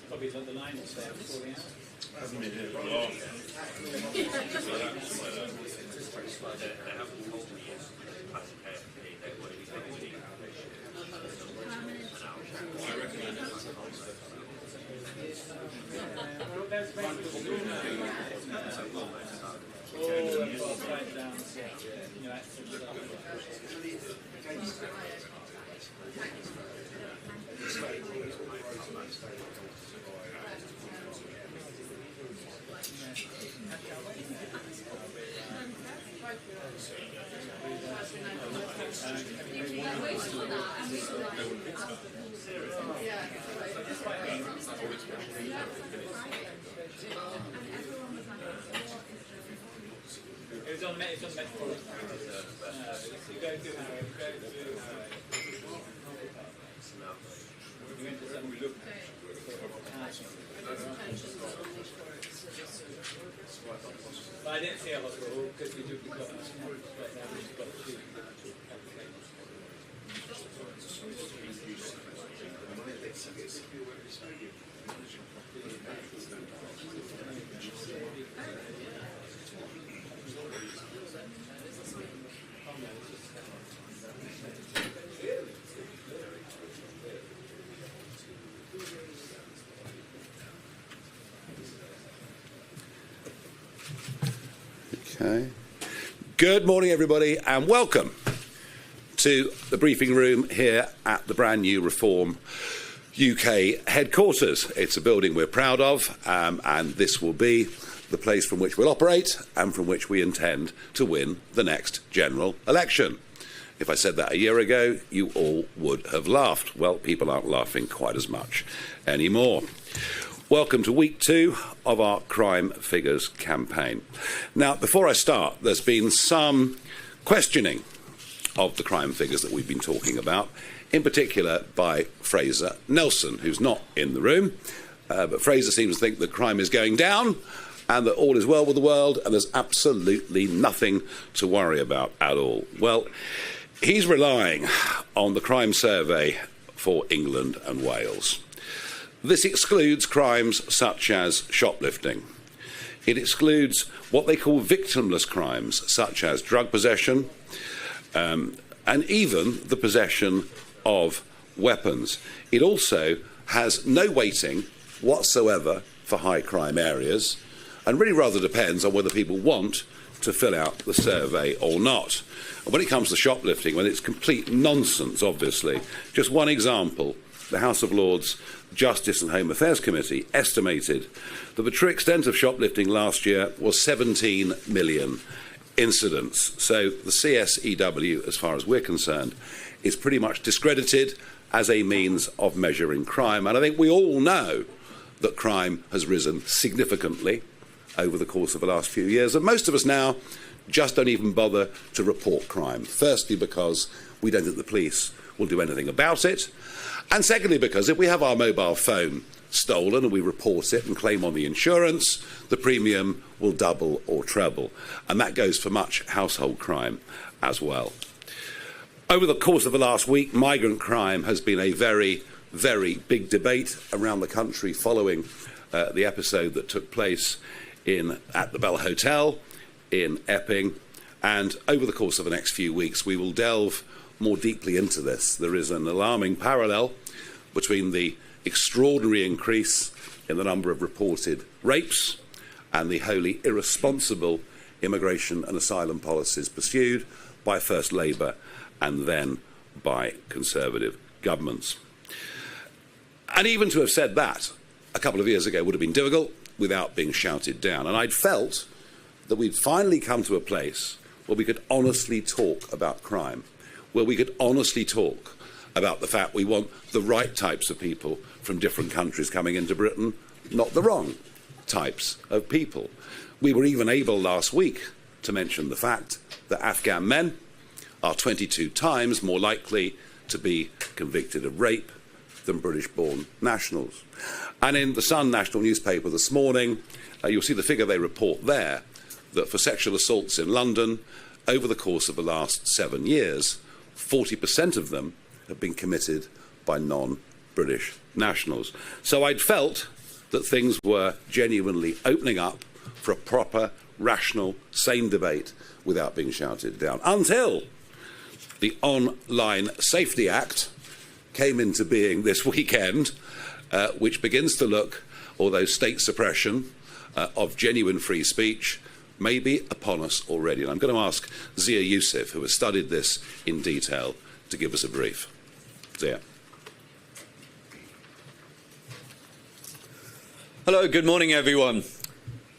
Probably the line is there before the Hasn't been here for long. I recommend it. It's on Metropolitan. You go through Harrow, you went to some look. But I didn't see a hospital because we took the got but now we've got two. Okay. Good morning, everybody, and welcome to the briefing room here at the brand new Reform UK headquarters. It's a building we're proud of, and this will be the place from which we'll operate and from which we intend to win the next general election. If I said that a year ago, you all would have laughed. Well, people aren't laughing quite as much anymore. Welcome to week 2 of our Crime Figures campaign. Now, before I start, there's been some questioning of the crime figures that we've been talking about, in particular by Fraser Nelson, who's not in the room. But Fraser seems to think that crime is going down and that all is well with the world and there's absolutely nothing to worry about at all. Well, he's relying on the crime survey for England and Wales. This excludes crimes such as shoplifting. It excludes what they call victimless crimes, such as drug possession, and even the possession of weapons. It also has no weighting whatsoever for high crime areas, and really rather depends on whether people want to fill out the survey or not. And when it comes to shoplifting, well, it's complete nonsense, obviously. Just one example. The House of Lords Justice and Home Affairs Committee estimated that the true extent of shoplifting last year was 17 million incidents. So the CSEW, as far as we're concerned, is pretty much discredited as a means of measuring crime. And I think we all know that crime has risen significantly over the course of the last few years. And most of us now just don't even bother to report crime. Firstly, because we don't think the police will do anything about it. And secondly, because if we have our mobile phone stolen and we report it and claim on the insurance, the premium will double or treble. And that goes for much household crime as well. Over the course of the last week, migrant crime has been a very, very big debate around the country following the episode that took place at the Bell Hotel in Epping. And over the course of the next few weeks, we will delve more deeply into this. There is an alarming parallel between the extraordinary increase in the number of reported rapes and the wholly irresponsible immigration and asylum policies pursued by first Labour and then by Conservative governments. And even to have said that a couple of years ago would have been difficult without being shouted down. And I'd felt that we'd finally come to a place where we could honestly talk about crime, where we could honestly talk about the fact we want the right types of people from different countries coming into Britain, not the wrong types of people. We were even able last week to mention the fact that Afghan men are 22 times more likely to be convicted of rape than British-born nationals. And in the Sun national newspaper this morning, you'll see the figure they report there, that for sexual assaults in London, over the course of the last 7 years, 40% of them have been committed by non-British nationals. So I'd felt that things were genuinely opening up for a proper, rational, sane debate without being shouted down. Until the Online Safety Act came into being this weekend, which begins to look, although state suppression of genuine free speech may be upon us already. And I'm going to ask Zia Youssef, who has studied this in detail, to give us a brief. Zia. Hello, good morning, everyone.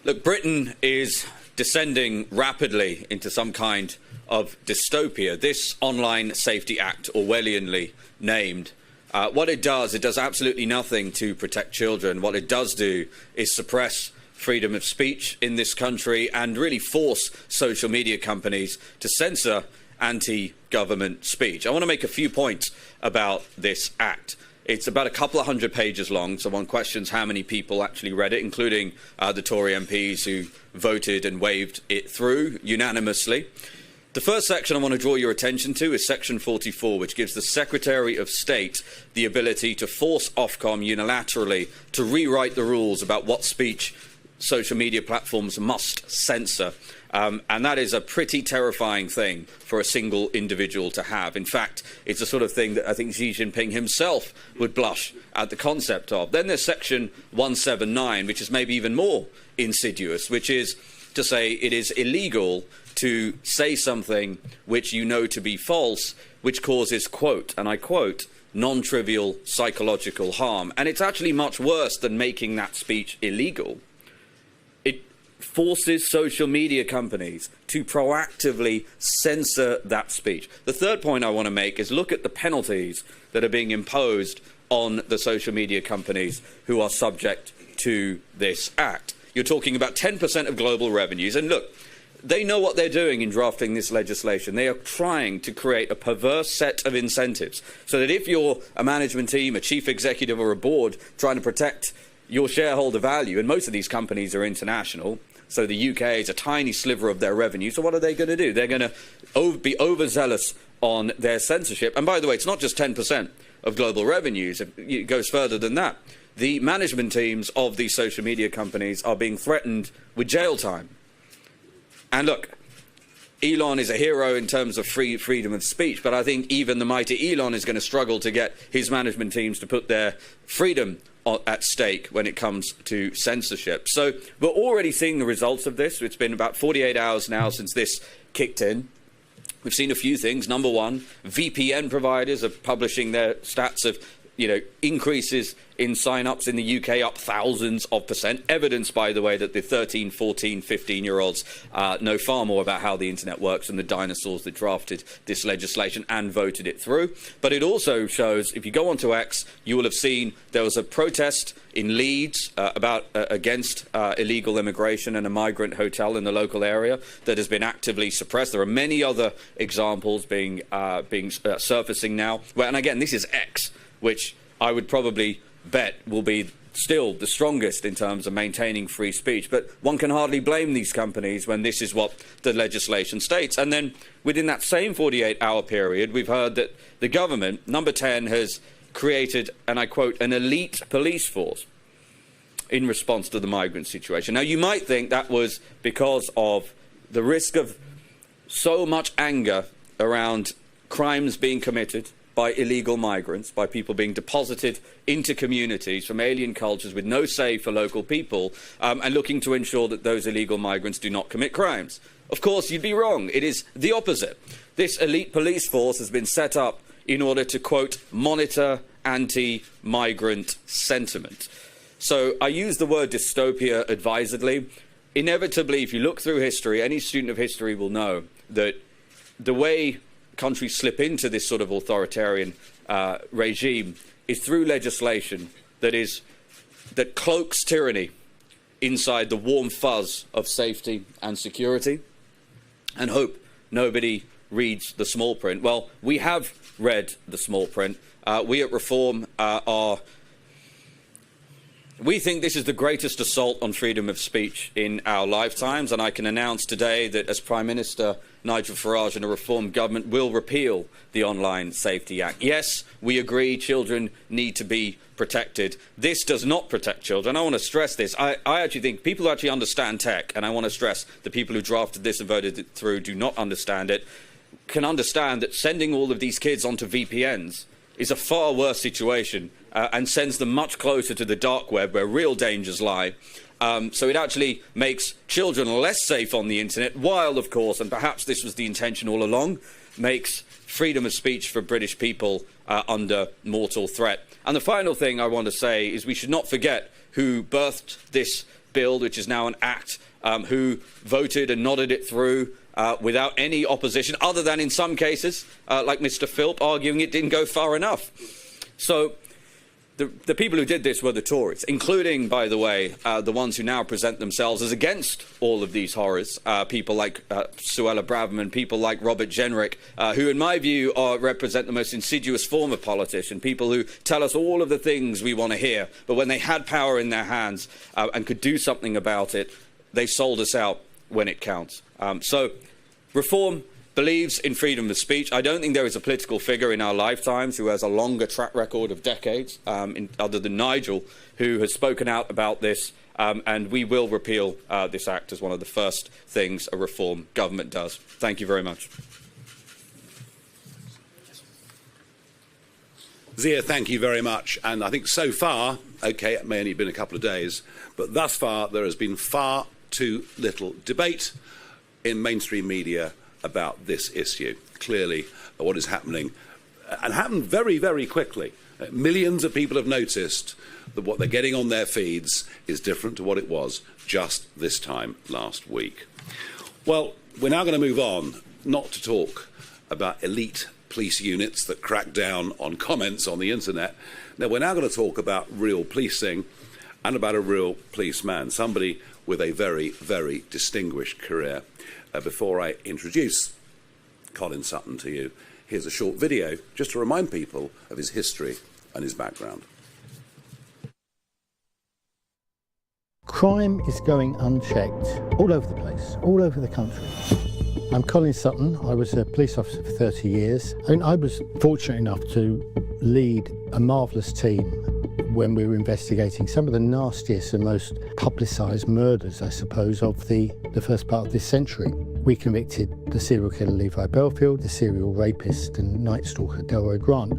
Look, Britain is descending rapidly into some kind of dystopia. This Online Safety Act, Orwellianly named, what it does absolutely nothing to protect children. What it does do is suppress freedom of speech in this country and really force social media companies to censor anti-government speech. I want to make a few points about this act. It's about a couple of hundred pages long, so one questions how many people actually read it, including the Tory MPs who voted and waved it through unanimously. The first section I want to draw your attention to is section 44, which gives the Secretary of State the ability to force Ofcom unilaterally to rewrite the rules about what speech social media platforms must censor. And that is a pretty terrifying thing for a single individual to have. In fact, it's the sort of thing that I think Xi Jinping himself would blush at the concept of. Then there's section 179, which is maybe even more insidious, which is to say it is illegal to say something which you know to be false, which causes, quote, and I quote, non-trivial psychological harm. And it's actually much worse than making that speech illegal. It forces social media companies to proactively censor that speech. The third point I want to make is look at the penalties that are being imposed on the social media companies who are subject to this act. You're talking about 10% of global revenues. And look, they know what they're doing in drafting this legislation. They are trying to create a perverse set of incentives so that if you're a management team, a chief executive or a board trying to protect your shareholder value, and most of these companies are international, so the UK is a tiny sliver of their revenue, so what are they going to do? They're going to be overzealous on their censorship. And by the way, it's not just 10% of global revenues, it goes further than that. The management teams of these social media companies are being threatened with jail time. And look, Elon is a hero in terms of freedom of speech, but I think even the mighty Elon is going to struggle to get his management teams to put their freedom at stake when it comes to censorship. So we're already seeing the results of this. It's been about 48 hours now since this kicked in. We've seen a few things. Number one, VPN providers are publishing their stats of increases in sign-ups in the UK, up thousands of percent. Evidence, by the way, that the 13, 14, 15-year-olds know far more about how the internet works than the dinosaurs that drafted this legislation and voted it through. But it also shows, if you go onto X, you will have seen there was a protest in Leeds against illegal immigration and a migrant hotel in the local area that has been actively suppressed. There are many other examples being surfacing now. And again, this is X, which I would probably bet will be still the strongest in terms of maintaining free speech. But one can hardly blame these companies when this is what the legislation states. And then within that same 48-hour period, we've heard that the government, number 10, has created, and I quote, an elite police force in response to the migrant situation. Now, you might think that was because of the risk of so much anger around crimes being committed by illegal migrants, by people being deposited into communities from alien cultures with no say for local people, and looking to ensure that those illegal migrants do not commit crimes. Of course, you'd be wrong. It is the opposite. This elite police force has been set up in order to, quote, monitor anti-migrant sentiment. So I use the word dystopia advisedly. Inevitably, if you look through history, any student of history will know that the way countries slip into this sort of authoritarian regime is through legislation that cloaks tyranny inside the warm fuzz of safety and security, and hope nobody reads the small print. Well, we have read the small print. We at Reform we think this is the greatest assault on freedom of speech in our lifetimes, and I can announce today that as Prime Minister, Nigel Farage and a Reform government will repeal the Online Safety Act. Yes, we agree children need to be protected. This does not protect children. I want to stress this. I actually think people who actually understand tech, and I want to stress the people who drafted this and voted it through do not understand it, can understand that sending all of these kids onto VPNs is a far worse situation and sends them much closer to the dark web where real dangers lie. So it actually makes children less safe on the internet, while, of course, and perhaps this was the intention all along, makes freedom of speech for British people under mortal threat. And the final thing I want to say is we should not forget who birthed this bill, which is now an act, who voted and nodded it through without any opposition, other than in some cases, like Mr. Philp, arguing it didn't go far enough. So the people who did this were the Tories, including, by the way, the ones who now present themselves as against all of these horrors, people like Suella Braverman, people like Robert Jenrick, who, in my view, represent the most insidious form of politician, people who tell us all of the things we want to hear, but when they had power in their hands and could do something about it, they sold us out when it counts. So Reform believes in freedom of speech. I don't think there is a political figure in our lifetimes who has a longer track record of decades, other than Nigel, who has spoken out about this, and we will repeal this act as one of the first things a Reform government does. Thank you very much. Zia, thank you very much. And I think so far, OK, it may only have been a couple of days, but thus far there has been far too little debate in mainstream media about this issue. Clearly, what is happening, and happened very, very quickly. Millions of people have noticed that what they're getting on their feeds is different to what it was just this time last week. Well, we're now going to move on, not to talk about elite police units that crack down on comments on the internet. Now, we're now going to talk about real policing and about a real policeman, somebody with a very, very distinguished career. Before I introduce Colin Sutton to you, here's a short video just to remind people of his history and his background. Crime is going unchecked all over the place, all over the country. I'm Colin Sutton. I was a police officer for 30 years. I was fortunate enough to lead a marvellous team when we were investigating some of the nastiest and most publicised murders, I suppose, of the first part of this century. We convicted the serial killer Levi Belfield, the serial rapist and night stalker Delroy Grant.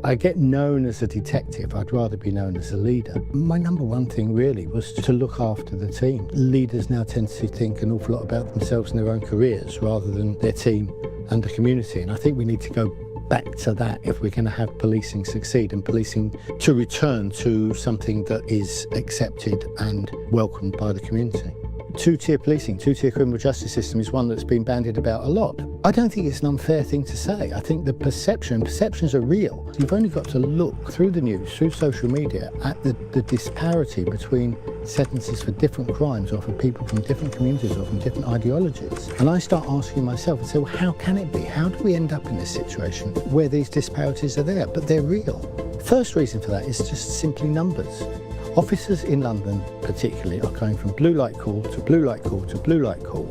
I get known as a detective. I'd rather be known as a leader. My number one thing really was to look after the team. Leaders now tend to think an awful lot about themselves and their own careers rather than their team and the community. And I think we need to go back to that if we're going to have policing succeed and policing to return to something that is accepted and welcomed by the community. Two-tier policing, two-tier criminal justice system is one that's been bandied about a lot. I don't think it's an unfair thing to say. I think the perceptions are real. You've only got to look through the news, through social media, at the disparity between sentences for different crimes or for people from different communities or from different ideologies. And I start asking myself and say, well, how can it be? How do we end up in this situation where these disparities are there? But they're real. First reason for that is just simply numbers. Officers in London particularly are going from blue light call to blue light call to blue light call,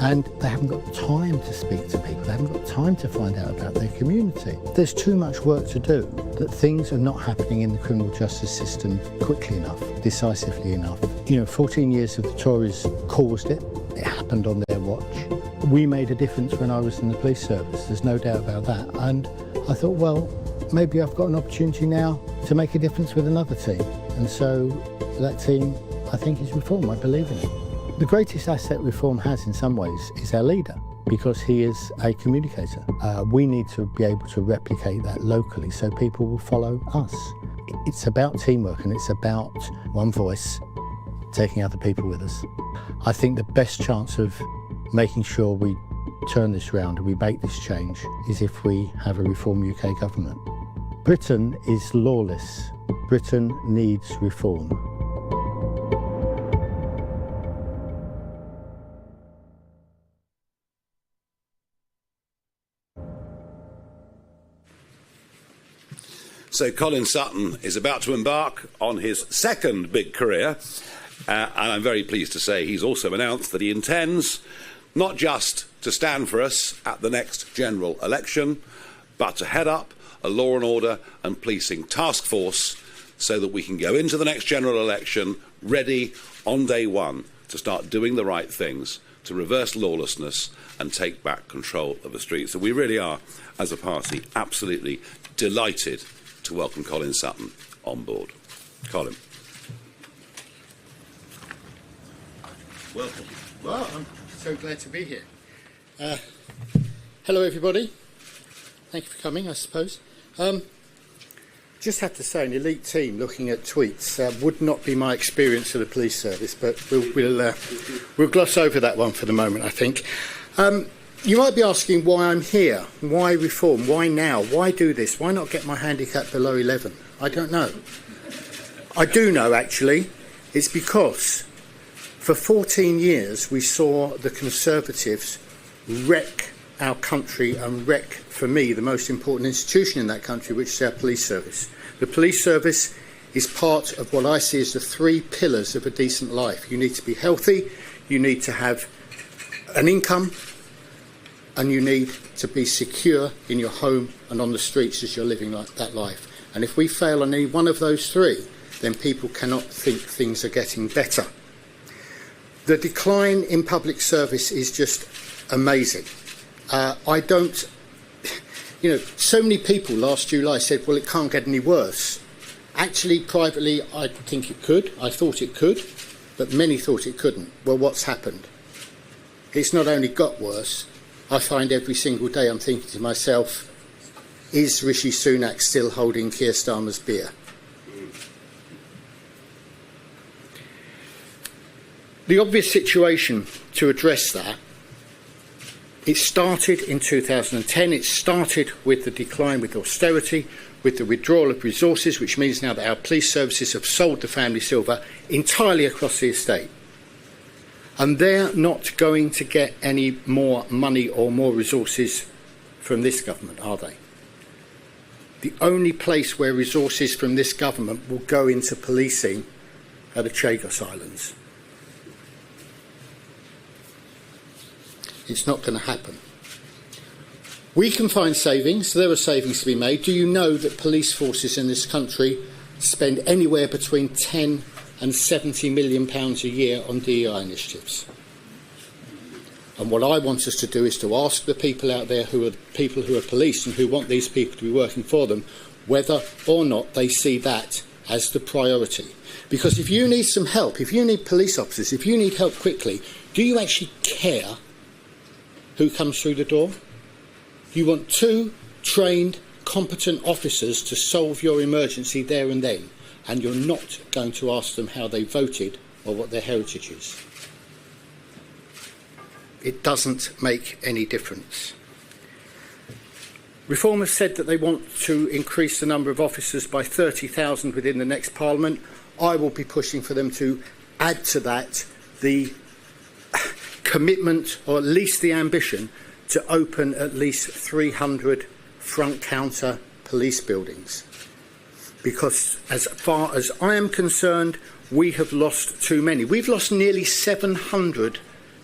and they haven't got time to speak to people, they haven't got time to find out about their community. There's too much work to do, that things are not happening in the criminal justice system quickly enough, decisively enough. 14 years of the Tories caused it, it happened on their watch. We made a difference when I was in the police service, there's no doubt about that, and I thought, well, maybe I've got an opportunity now to make a difference with another team. And so that team, I think, is Reform. I believe in it. The greatest asset Reform has in some ways is our leader, because he is a communicator. We need to be able to replicate that locally so people will follow us. It's about teamwork, and it's about one voice taking other people with us. I think the best chance of making sure we turn this round and we make this change is if we have a Reform UK government. Britain is lawless. Britain needs reform. So Colin Sutton is about to embark on his second big career, and I'm very pleased to say he's also announced that he intends not just to stand for us at the next general election, but to head up a law and order and policing task force so that we can go into the next general election ready on day one to start doing the right things, to reverse lawlessness and take back control of the streets. So we really are, as a party, absolutely delighted to welcome Colin Sutton on board. Colin. Welcome. Well, I'm so glad to be here. Hello, everybody. Thank you for coming, I suppose. Just have to say, an elite team looking at tweets would not be my experience of the police service, but we'll gloss over that one for the moment, I think. You might be asking why I'm here. Why Reform? Why now? Why do this? Why not get my handicap below 11? I don't know. I do know, actually. It's because for 14 years we saw the Conservatives wreck our country and wreck, for me, the most important institution in that country, which is our police service. The police service is part of what I see as the three pillars of a decent life. You need to be healthy, you need to have an income, and you need to be secure in your home and on the streets as you're living that life. And if we fail on any one of those three, then people cannot think things are getting better. The decline in public service is just amazing. So many people last July said, well, it can't get any worse. Actually, privately, I think it could. I thought it could, but many thought it couldn't. Well, what's happened? It's not only got worse. I find every single day I'm thinking to myself, is Rishi Sunak still holding Keir Starmer's beer? The obvious situation to address that, it started in 2010. It started with the decline with austerity, with the withdrawal of resources, which means now that our police services have sold the family silver entirely across the estate. And they're not going to get any more money or more resources from this government, are they? The only place where resources from this government will go into policing are the Chagos Islands. It's not going to happen. We can find savings. There are savings to be made. Do you know that police forces in this country spend anywhere between £10 and £70 million a year on DEI initiatives? And what I want us to do is to ask the people out there who are people who are policed and who want these people to be working for them, whether or not they see that as the priority. Because if you need some help, if you need police officers, if you need help quickly, do you actually care who comes through the door? You want two trained, competent officers to solve your emergency there and then, and you're not going to ask them how they voted or what their heritage is. It doesn't make any difference. Reform has said that they want to increase the number of officers by 30,000 within the next Parliament. I will be pushing for them to add to that the commitment, or at least the ambition, to open at least 300 front counter police buildings. because as far as I am concerned, we have lost too many. We've lost nearly 700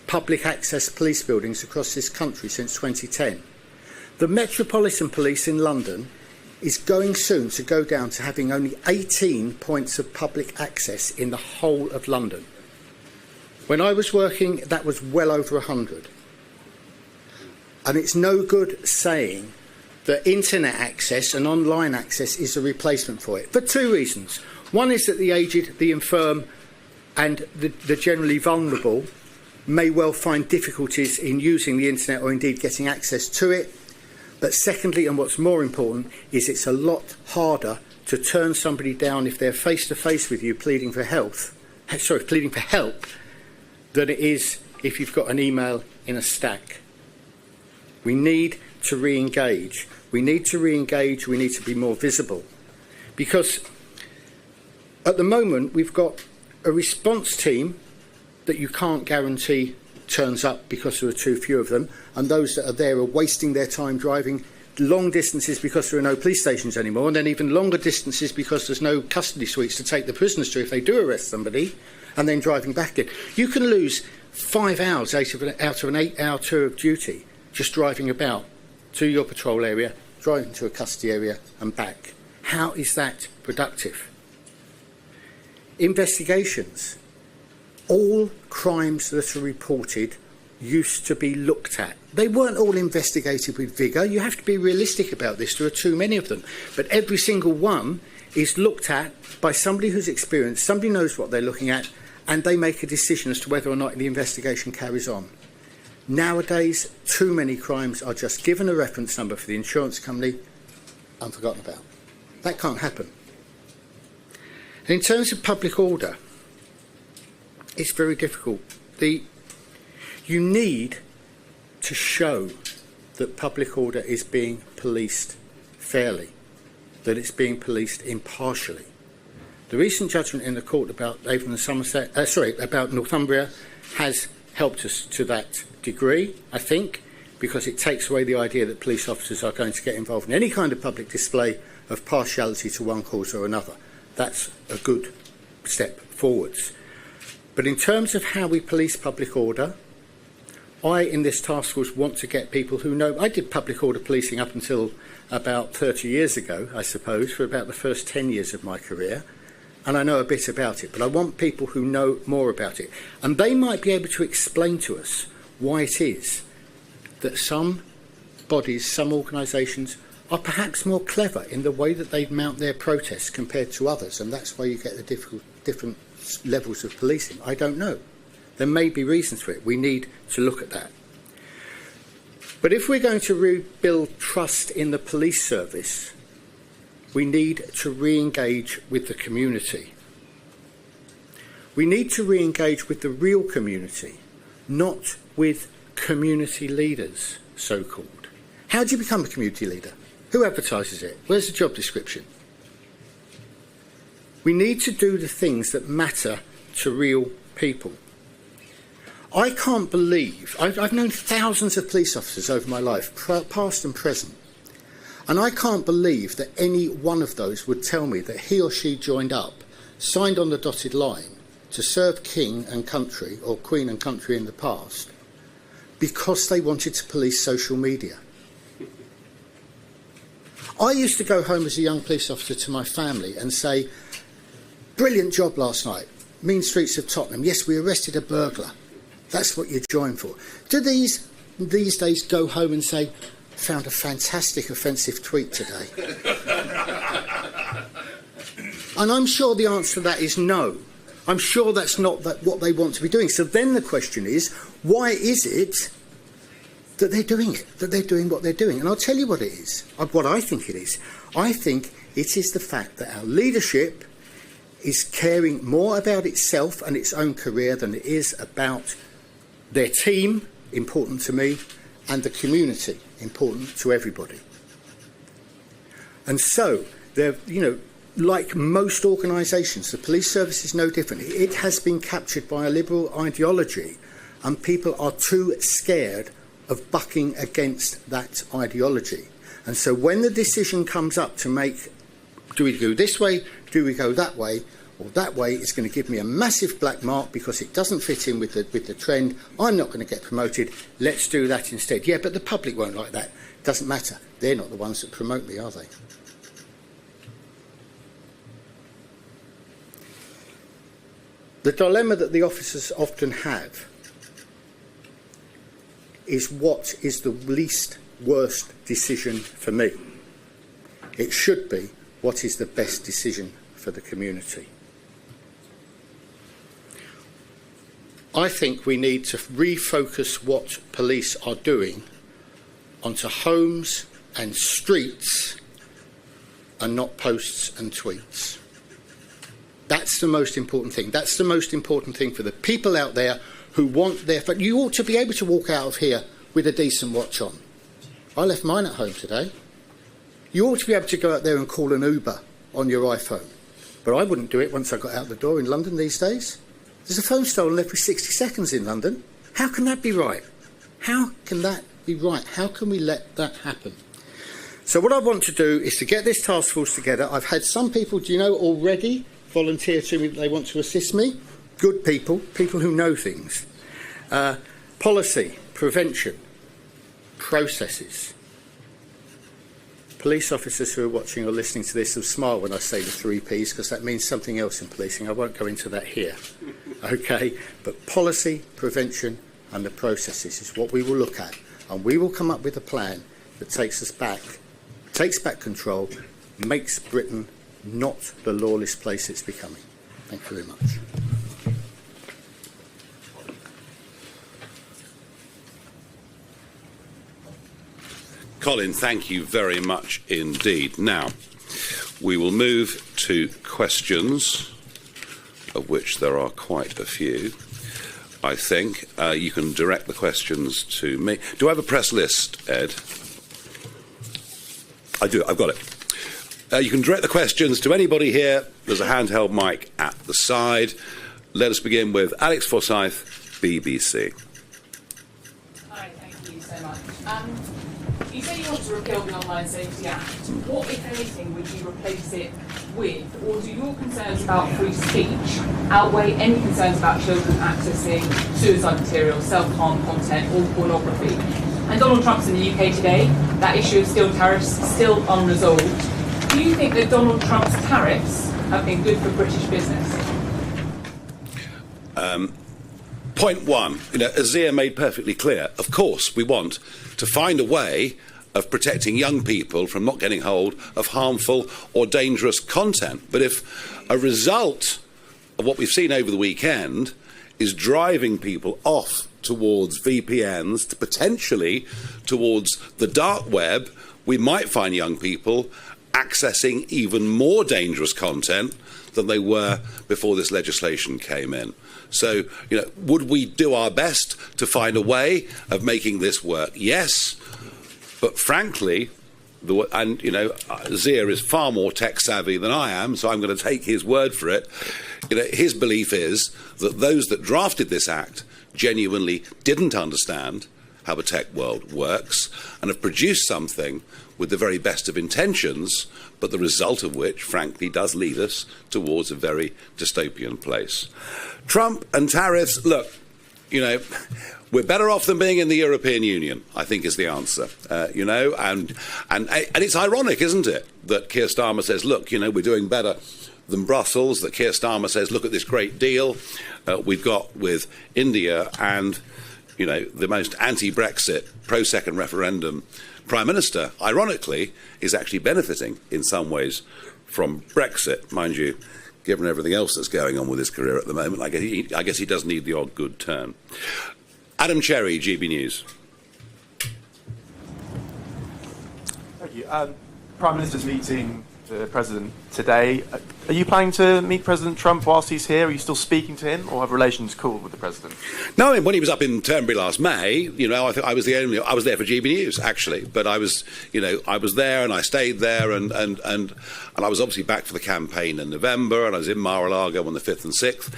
public access police buildings across this country since 2010. The Metropolitan Police in London is going soon to go down to having only 18 points of public access in the whole of London. When I was working, that was well over 100. And it's no good saying that internet access and online access is a replacement for it, for two reasons. One is that the aged, the infirm and the generally vulnerable may well find difficulties in using the internet or indeed getting access to it. But secondly, and what's more important, is it's a lot harder to turn somebody down if they're face to face with you pleading for help, than it is if you've got an email in a stack. We need to re-engage. We need to re-engage. We need to be more visible. Because at the moment, we've got a response team that you can't guarantee turns up because there are too few of them, and those that are there are wasting their time driving long distances because there are no police stations anymore, and then even longer distances because there's no custody suites to take the prisoners to if they do arrest somebody, and then driving back again. You can lose 5 hours out of an 8-hour tour of duty just driving about to your patrol area, driving to a custody area and back. How is that productive? Investigations. All crimes that are reported used to be looked at. They weren't all investigated with vigour. You have to be realistic about this. There are too many of them. But every single one is looked at by somebody who's experienced, somebody knows what they're looking at, and they make a decision as to whether or not the investigation carries on. Nowadays, too many crimes are just given a reference number for the insurance company and forgotten about. That can't happen. And in terms of public order, it's very difficult. You need to show that public order is being policed fairly, that it's being policed impartially. The recent judgment in the court about Avon and Somerset, about Northumbria, has helped us to that degree, I think, because it takes away the idea that police officers are going to get involved in any kind of public display of partiality to one cause or another. That's a good step forwards. But in terms of how we police public order, I, in this task force, want to get people who know. I did public order policing up until about 30 years ago, I suppose, for about the first 10 years of my career, and I know a bit about it. But I want people who know more about it. And they might be able to explain to us why it is that some bodies, some organisations, are perhaps more clever in the way that they mount their protests compared to others, and that's why you get the different levels of policing. I don't know. There may be reasons for it. We need to look at that. But if we're going to rebuild trust in the police service, we need to re-engage with the community. We need to re-engage with the real community, not with community leaders, so-called. How do you become a community leader? Who advertises it? Where's the job description? We need to do the things that matter to real people. I can't believe, I've known thousands of police officers over my life, past and present, and I can't believe that any one of those would tell me that he or she joined up, signed on the dotted line to serve king and country, or queen and country in the past, because they wanted to police social media. I used to go home as a young police officer to my family and say, brilliant job last night, mean streets of Tottenham, yes, we arrested a burglar. That's what you join for. Do these days go home and say, found a fantastic offensive tweet today? And I'm sure the answer to that is no. I'm sure that's not what they want to be doing. So then the question is, why is it that they're doing it, that they're doing what they're doing? And I'll tell you what it is, what I think it is. I think it is the fact that our leadership is caring more about itself and its own career than it is about their team, important to me, and the community, important to everybody. And so, like most organisations, the police service is no different. It has been captured by a liberal ideology, and people are too scared of bucking against that ideology. And so when the decision comes up to do we go this way? Do we go that way? Or that way is going to give me a massive black mark because it doesn't fit in with the trend. I'm not going to get promoted. Let's do that instead. Yeah, but the public won't like that. Doesn't matter. They're not the ones that promote me, are they? The dilemma that the officers often have is what is the least worst decision for me. It should be what is the best decision for the community. I think we need to refocus what police are doing onto homes and streets and not posts and tweets. That's the most important thing. That's the most important thing for the people out there who want their... But you ought to be able to walk out of here with a decent watch on. I left mine at home today. You ought to be able to go out there and call an Uber on your iPhone. But I wouldn't do it once I got out the door in London these days. There's a phone stolen every 60 seconds in London. How can that be right? How can that be right? How can we let that happen? So what I want to do is to get this task force together. I've had some people, do you know, already volunteer to me that they want to assist me. Good people, people who know things. Policy, prevention, processes. Police officers who are watching or listening to this will smile when I say the 3 Ps because that means something else in policing. I won't go into that here. Okay? But policy, prevention and the processes is what we will look at. And we will come up with a plan that takes us back, takes back control, makes Britain not the lawless place it's becoming. Thank you very much. Colin, thank you very much indeed. Now, we will move to questions, of which there are quite a few. I think you can direct the questions to me. Do I have a press list, Ed? I do. I've got it. You can direct the questions to anybody here. There's a handheld mic at the side. Let us begin with Alex Forsyth, BBC. Hi, thank you so much. You say you want to repeal the Online Safety Act. What, if anything, would you replace it with? Or do your concerns about free speech outweigh any concerns about children accessing suicide material, self-harm content, or pornography? And Donald Trump's in the UK today. That issue of steel tariffs still unresolved. Do you think that Donald Trump's tariffs have been good for British business? Point one, Azir made perfectly clear, of course, we want to find a way of protecting young people from not getting hold of harmful or dangerous content. But if a result of what we've seen over the weekend is driving people off towards VPNs, potentially towards the dark web, we might find young people accessing even more dangerous content than they were before this legislation came in. So, would we do our best to find a way of making this work? Yes, but frankly, Azir is far more tech savvy than I am, so I'm going to take his word for it. His belief is that those that drafted this act genuinely didn't understand how the tech world works and have produced something with the very best of intentions, but the result of which, frankly, does lead us towards a very dystopian place. Trump and tariffs, look, we're better off than being in the European Union, I think is the answer, and it's ironic, isn't it, that Keir Starmer says, look, we're doing better than Brussels, that Keir Starmer says, look at this great deal we've got with India, and, the most anti-Brexit, pro-second referendum Prime Minister, ironically, is actually benefiting in some ways from Brexit, mind you. Given everything else that's going on with his career at the moment, I guess he does need the odd good turn. Adam Cherry, GB News. Thank you. Prime Minister's meeting the President today. Are you planning to meet President Trump whilst he's here? Are you still speaking to him, or have relations cooled with the President? No, when he was up in Turnberry last May, I think I was there for GB News actually, but I was there and I stayed there and I was obviously back for the campaign in November, and I was in Mar-a-Lago on the 5th and 6th.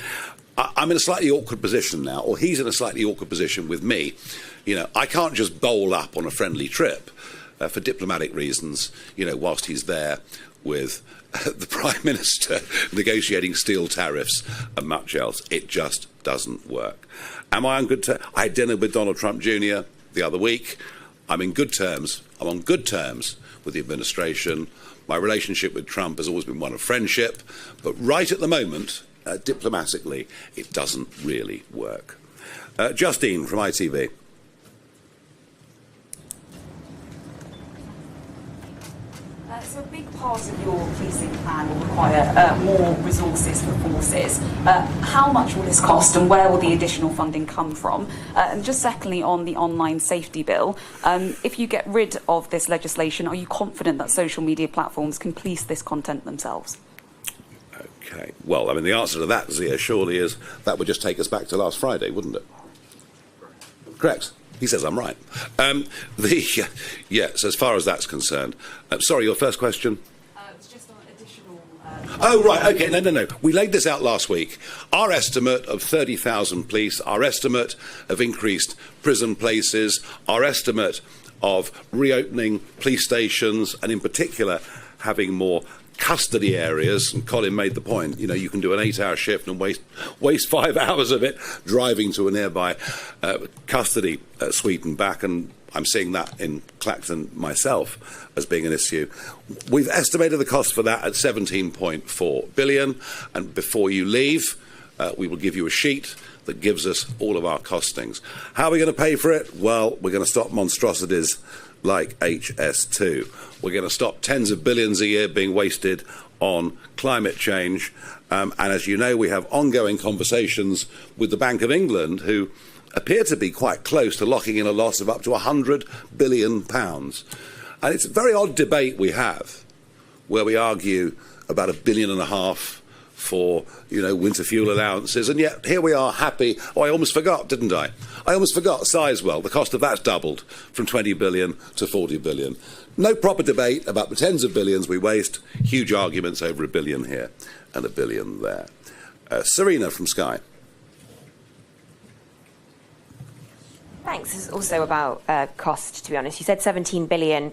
I'm in a slightly awkward position now, or he's in a slightly awkward position with me. I can't just bowl up on a friendly trip for diplomatic reasons, whilst he's there with the Prime Minister negotiating steel tariffs and much else. It just doesn't work. Am I on good terms? I had dinner with Donald Trump Jr. the other week. I'm in good terms. I'm on good terms with the administration. My relationship with Trump has always been one of friendship, but right at the moment, diplomatically, it doesn't really work. Justine from ITV. So a big part of your policing plan will require more resources for forces. How much will this cost and where will the additional funding come from? And just secondly, on the online safety bill, if you get rid of this legislation, are you confident that social media platforms can police this content themselves? Okay. Well, I mean, the answer to that, Zia, surely is that would just take us back to last Friday, wouldn't it? Correct. He says I'm right. Yes, as far as that's concerned. Sorry, your first question? It's just on additional... Oh, right, OK, no. We laid this out last week. Our estimate of 30,000 police, our estimate of increased prison places, our estimate of reopening police stations, and in particular having more custody areas, and Colin made the point, you know, you can do an 8-hour shift and waste 5 hours of it driving to a nearby custody suite and back, and I'm seeing that in Clacton myself as being an issue. We've estimated the cost for that at 17.4 billion, and before you leave, we will give you a sheet that gives us all of our costings. How are we going to pay for it? Well, we're going to stop monstrosities like HS2. We're going to stop tens of billions a year being wasted on climate change. And as you know, we have ongoing conversations with the Bank of England, who appear to be quite close to locking in a loss of up to £100 billion. And it's a very odd debate we have, where we argue about £1.5 billion for, you know, winter fuel allowances, and yet here we are happy. Oh, I almost forgot, didn't I? I almost forgot Sizewell. The cost of that's doubled from 20 billion to 40 billion. No proper debate about the tens of billions we waste. Huge arguments over £1 billion here and £1 billion there. Serena from Sky. Thanks. This is also about cost, to be honest. You said £17 billion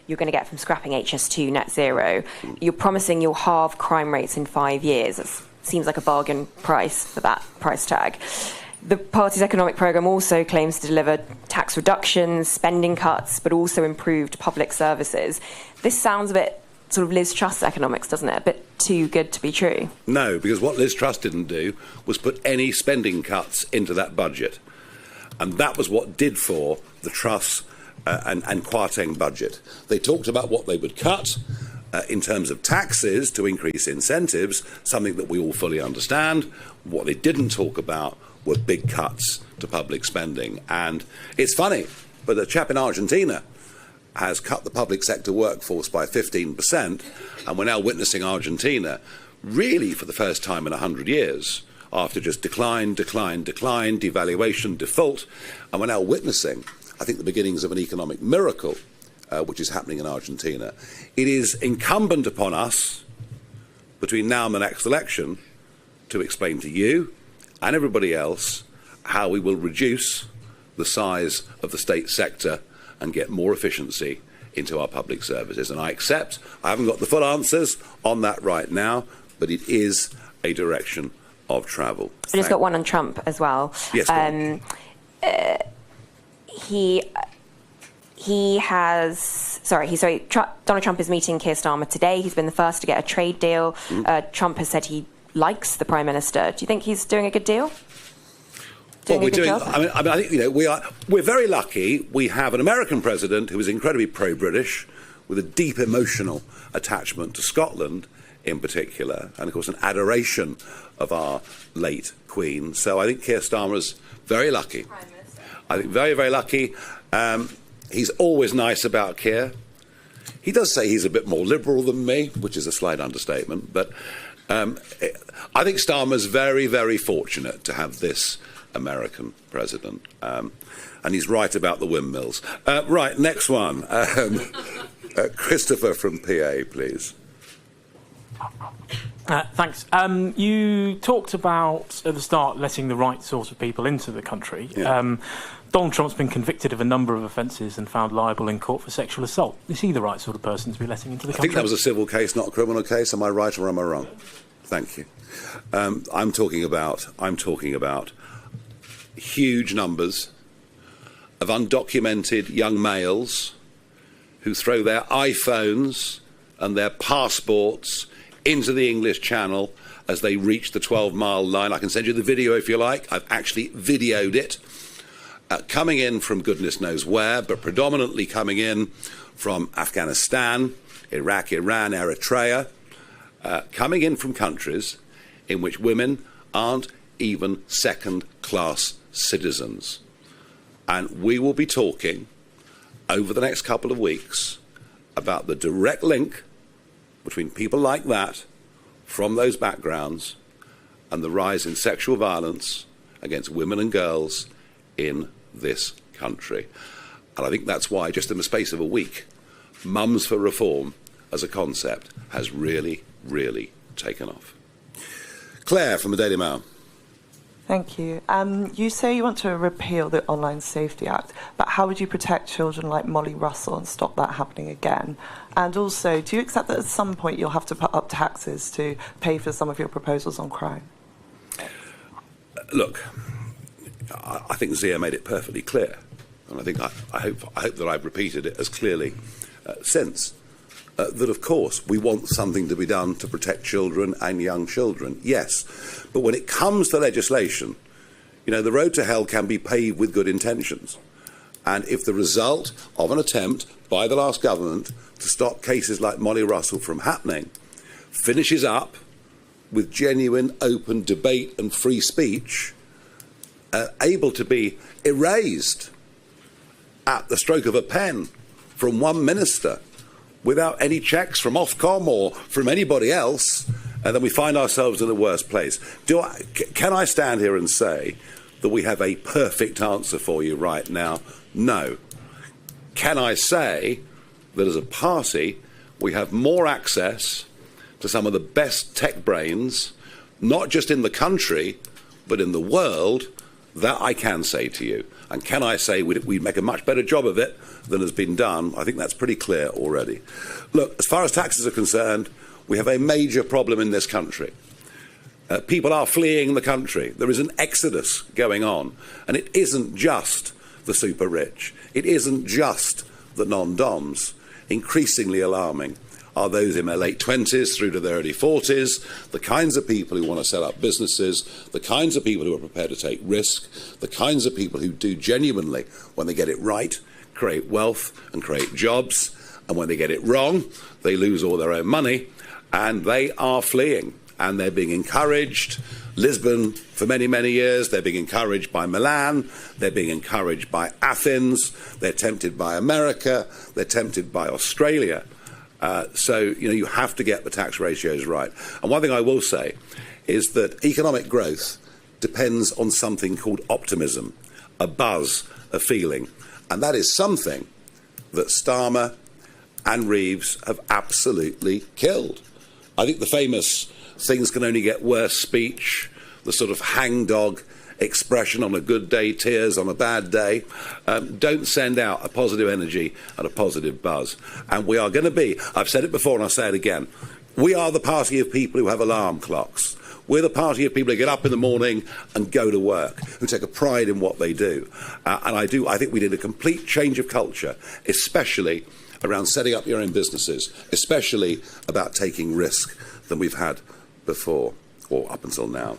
you're going to get from scrapping HS2 net zero. You're promising you'll halve crime rates in 5 years. That seems like a bargain price for that price tag. The party's economic programme also claims to deliver tax reductions, spending cuts, but also improved public services. This sounds a bit sort of Liz Truss economics, doesn't it? A bit too good to be true. No, because what Liz Truss didn't do was put any spending cuts into that budget. And that was what did for the Truss and Kwarteng budget. They talked about what they would cut in terms of taxes to increase incentives, something that we all fully understand. What they didn't talk about were big cuts to public spending. And it's funny, but a chap in Argentina has cut the public sector workforce by 15%, and we're now witnessing Argentina really for the first time in 100 years, after just decline, devaluation, default, and we're now witnessing, I think, the beginnings of an economic miracle, which is happening in Argentina. It is incumbent upon us, between now and the next election, to explain to you and everybody else how we will reduce the size of the state sector and get more efficiency into our public services. And I accept I haven't got the full answers on that right now, but it is a direction of travel. I just got one on Trump as well. Yes. Donald Trump is meeting Keir Starmer today. He's been the first to get a trade deal. Trump has said he likes the Prime Minister. Do you think he's doing a good deal? I think we're very lucky. We have an American president who is incredibly pro-British, with a deep emotional attachment to Scotland in particular, and of course an adoration of our late Queen. So I think Keir Starmer's very lucky. I think very, very lucky. He's always nice about Keir. He does say he's a bit more liberal than me, which is a slight understatement. But I think Starmer's very, very fortunate to have this American president. And he's right about the windmills. Right, next one. Christopher from PA, please. Thanks. You talked about, at the start, letting the right sort of people into the country. Yeah. Donald Trump's been convicted of a number of offences and found liable in court for sexual assault. Is he the right sort of person to be letting into the country? I think that was a civil case, not a criminal case. Am I right or am I wrong? Thank you. I'm talking about huge numbers of undocumented young males who throw their iPhones and their passports into the English Channel as they reach the 12-mile line. I can send you the video if you like. I've actually videoed it. Coming in from goodness knows where, but predominantly coming in from Afghanistan, Iraq, Iran, Eritrea, coming in from countries in which women aren't even second-class citizens. And we will be talking over the next couple of weeks about the direct link between people like that from those backgrounds and the rise in sexual violence against women and girls in this country. And I think that's why, just in the space of a week, Mums for Reform as a concept has really, really taken off. Claire from the Daily Mail. Thank you. You say you want to repeal the Online Safety Act, but how would you protect children like Molly Russell and stop that happening again? And also, do you accept that at some point you'll have to put up taxes to pay for some of your proposals on crime? Look, I think Zia made it perfectly clear, and I hope that I've repeated it as clearly since. That, of course, we want something to be done to protect children and young children, yes. But when it comes to legislation, you know, the road to hell can be paved with good intentions. And if the result of an attempt by the last government to stop cases like Molly Russell from happening finishes up with genuine, open debate and free speech, able to be erased at the stroke of a pen from one minister, without any checks from Ofcom or from anybody else, and then we find ourselves in the worst place. Can I stand here and say that we have a perfect answer for you right now? No. Can I say that as a party we have more access to some of the best tech brains, not just in the country, but in the world? That I can say to you. And can I say we'd make a much better job of it than has been done? I think that's pretty clear already. Look, as far as taxes are concerned, we have a major problem in this country. People are fleeing the country. There is an exodus going on. And it isn't just the super rich. It isn't just the non-doms. Increasingly alarming are those in their late 20s through to their early 40s, the kinds of people who want to set up businesses, the kinds of people who are prepared to take risk, the kinds of people who do genuinely, when they get it right, create wealth and create jobs, and when they get it wrong, they lose all their own money, and they are fleeing, and they're being encouraged. Lisbon, for many, many years, they're being encouraged by Milan, they're being encouraged by Athens, they're tempted by America, they're tempted by Australia. So, you know, you have to get the tax ratios right. And one thing I will say is that economic growth depends on something called optimism, a buzz, a feeling. And that is something that Starmer and Reeves have absolutely killed. I think the famous things can only get worse speech, the sort of hangdog expression on a good day, tears on a bad day, don't send out a positive energy and a positive buzz. And we are going to be, I've said it before and I'll say it again, we are the party of people who have alarm clocks. We're the party of people who get up in the morning and go to work, who take a pride in what they do. And I think we did a complete change of culture, especially around setting up your own businesses, especially about taking risk than we've had before, or up until now.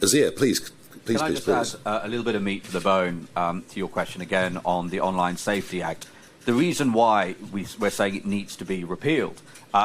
Azir, please. Can I just add a little bit of meat to the bone to your question again on the Online Safety Act? The reason why we're saying it needs to be repealed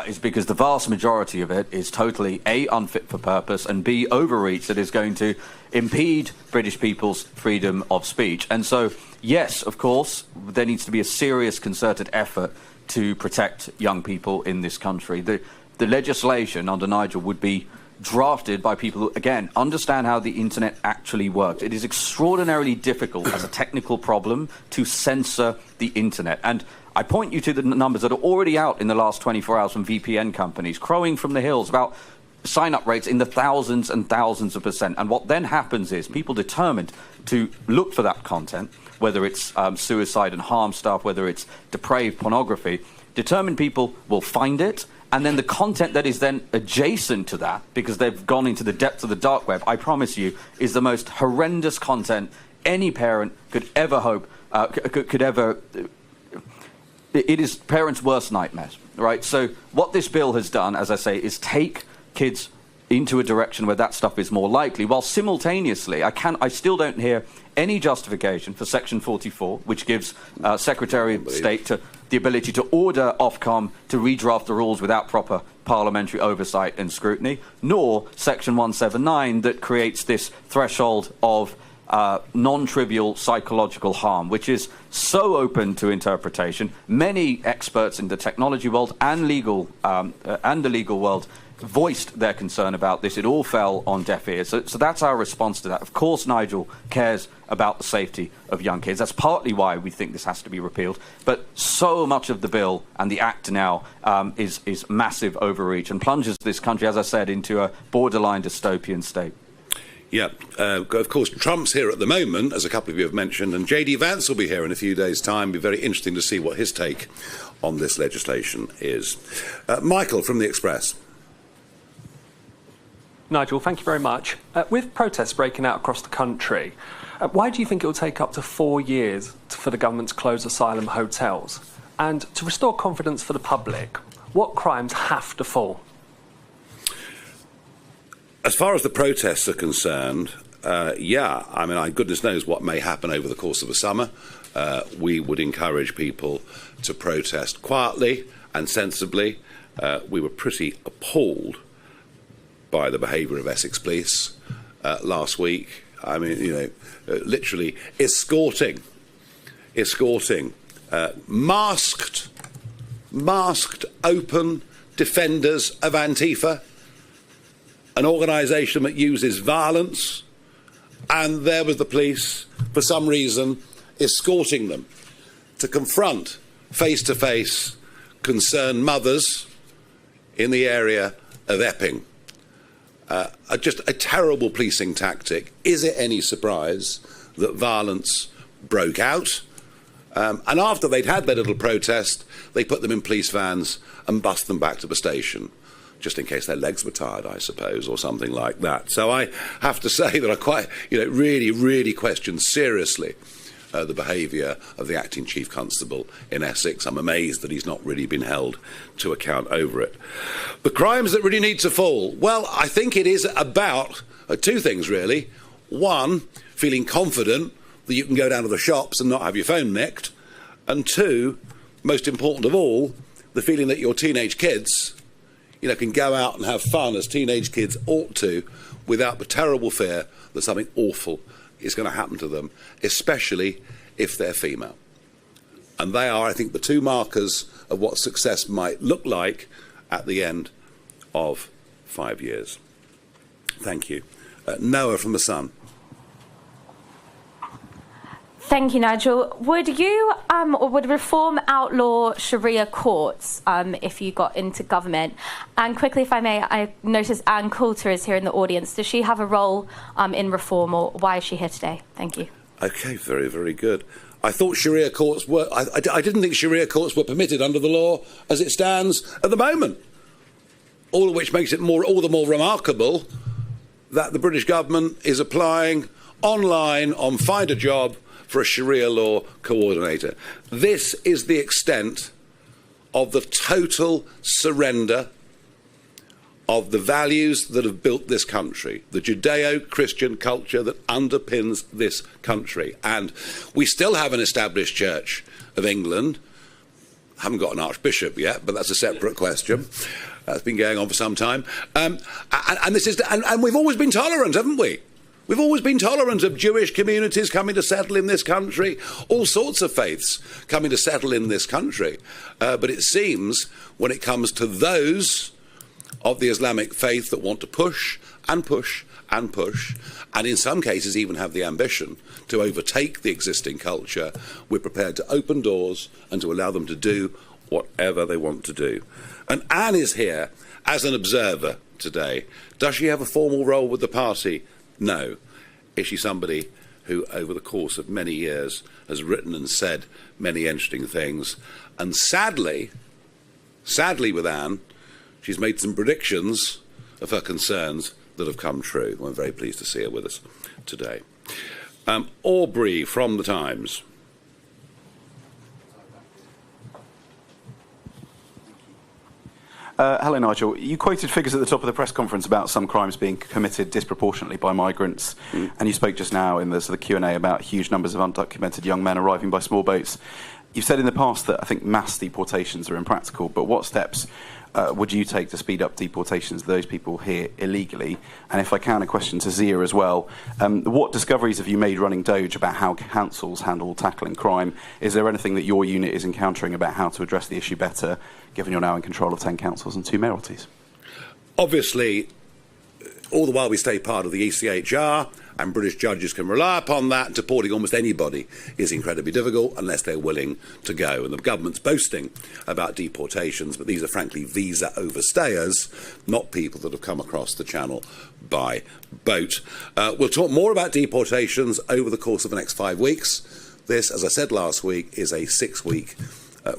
is because the vast majority of it is totally A, unfit for purpose, and B, overreach that is going to impede British people's freedom of speech. And so, yes, of course, there needs to be a serious concerted effort to protect young people in this country. The legislation under Nigel would be drafted by people who, again, understand how the internet actually works. It is extraordinarily difficult as a technical problem to censor the internet. And I point you to the numbers that are already out in the last 24 hours from VPN companies, crowing from the hills about sign-up rates in the thousands and thousands of %. And what then happens is people determined to look for that content, whether it's suicide and harm stuff, whether it's depraved pornography, determined people will find it, and then the content that is then adjacent to that, because they've gone into the depths of the dark web, I promise you, is the most horrendous content any parent could ever hope, could ever... It is parents' worst nightmares, right? So what this bill has done, as I say, is take kids into a direction where that stuff is more likely, while simultaneously I still don't hear any justification for Section 44, which gives Secretary of State the ability to order Ofcom to redraft the rules without proper parliamentary oversight and scrutiny, nor Section 179 that creates this threshold of non-trivial psychological harm, which is so open to interpretation. Many experts in the technology world and the legal world voiced their concern about this. It all fell on deaf ears. So that's our response to that. Of course, Nigel cares about the safety of young kids. That's partly why we think this has to be repealed. But so much of the bill and the act now is massive overreach and plunges this country, as I said, into a borderline dystopian state. Yeah, of course, Trump's here at the moment, as a couple of you have mentioned, and J.D. Vance will be here in a few days' time. It'll be very interesting to see what his take on this legislation is. Michael from The Express. Nigel, thank you very much. With protests breaking out across the country, why do you think it will take up to 4 years for the government to close asylum hotels? And to restore confidence for the public, what crimes have to fall? As far as the protests are concerned, I mean, goodness knows what may happen over the course of the summer. We would encourage people to protest quietly and sensibly. We were pretty appalled by the behaviour of Essex Police last week. I mean, literally escorting masked open defenders of Antifa, an organisation that uses violence, and there was the police, for some reason, escorting them to confront face-to-face concerned mothers in the area of Epping. Just a terrible policing tactic. Is it any surprise that violence broke out? And after they'd had their little protest, they put them in police vans and bussed them back to the station, just in case their legs were tired, I suppose, or something like that. So I have to say that I quite, really, really question seriously the behaviour of the acting chief constable in Essex. I'm amazed that he's not really been held to account over it. The crimes that really need to fall, well, I think it is about two things, really. One, feeling confident that you can go down to the shops and not have your phone nicked. And two, most important of all, the feeling that your teenage kids, can go out and have fun as teenage kids ought to, without the terrible fear that something awful is going to happen to them, especially if they're female. And they are, I think, the two markers of what success might look like at the end of 5 years. Thank you. Noah from The Sun. Thank you, Nigel. Would you or would reform outlaw Sharia courts if you got into government? And quickly, if I may, I noticed Anne Coulter is here in the audience. Does she have a role in reform, or why is she here today? Thank you. Okay, very, very good. I thought Sharia courts were... I didn't think Sharia courts were permitted under the law as it stands at the moment. All of which makes it all the more remarkable that the British government is applying online on Find a Job for a Sharia law coordinator. This is the extent of the total surrender of the values that have built this country, the Judeo-Christian culture that underpins this country. And we still have an established Church of England. Haven't got an archbishop yet, but that's a separate question. That's been going on for some time. And we've always been tolerant, haven't we? We've always been tolerant of Jewish communities coming to settle in this country, all sorts of faiths coming to settle in this country. But it seems when it comes to those of the Islamic faith that want to push and push and push, and in some cases even have the ambition to overtake the existing culture, we're prepared to open doors and to allow them to do whatever they want to do. And Anne is here as an observer today. Does she have a formal role with the party? No. Is she somebody who, over the course of many years, has written and said many interesting things? And sadly with Anne, she's made some predictions of her concerns that have come true. I'm very pleased to see her with us today. Aubrey from The Times. Hello, Nigel. You quoted figures at the top of the press conference about some crimes being committed disproportionately by migrants, and you spoke just now in the sort of Q&A about huge numbers of undocumented young men arriving by small boats. You've said in the past that I think mass deportations are impractical, but what steps would you take to speed up deportations of those people here illegally? And if I can, a question to Zia as well. What discoveries have you made running Doge about how councils handle tackling crime? Is there anything that your unit is encountering about how to address the issue better, given you're now in control of 10 councils and 2 mayoralties? Obviously, all the while we stay part of the ECHR, and British judges can rely upon that. Deporting almost anybody is incredibly difficult unless they're willing to go. And the government's boasting about deportations, but these are frankly visa overstayers, not people that have come across the channel by boat. We'll talk more about deportations over the course of the next 5 weeks. This, as I said last week, is a 6-week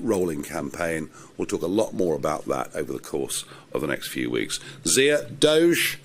rolling campaign. We'll talk a lot more about that over the course of the next few weeks. Zia, Doge.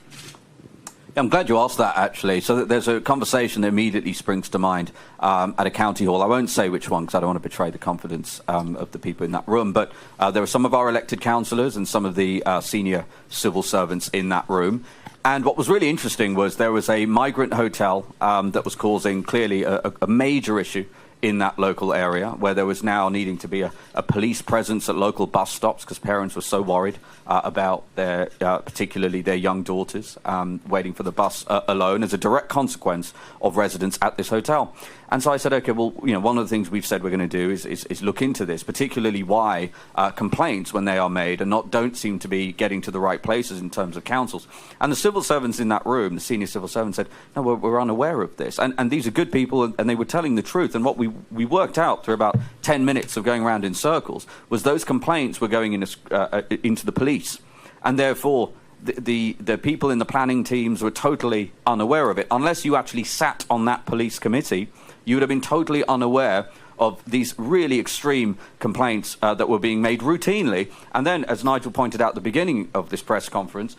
I'm glad you asked that, actually. So that there's a conversation that immediately springs to mind at a county hall. I won't say which one because I don't want to betray the confidence of the people in that room. But there were some of our elected councillors and some of the senior civil servants in that room. And what was really interesting was there was a migrant hotel that was causing clearly a major issue in that local area, where there was now needing to be a police presence at local bus stops because parents were so worried about their, particularly their young daughters, waiting for the bus alone as a direct consequence of residents at this hotel. And so I said, okay, well, you know, one of the things we've said we're going to do is look into this, particularly why complaints, when they are made, don't seem to be getting to the right places in terms of councils. And the civil servants in that room, the senior civil servants, said, no, we're unaware of this. And these are good people, and they were telling the truth. And what we worked out through about 10 minutes of going around in circles was those complaints were going into the police. And therefore, the people in the planning teams were totally unaware of it. Unless you actually sat on that police committee, you would have been totally unaware of these really extreme complaints that were being made routinely. And then, as Nigel pointed out at the beginning of this press conference,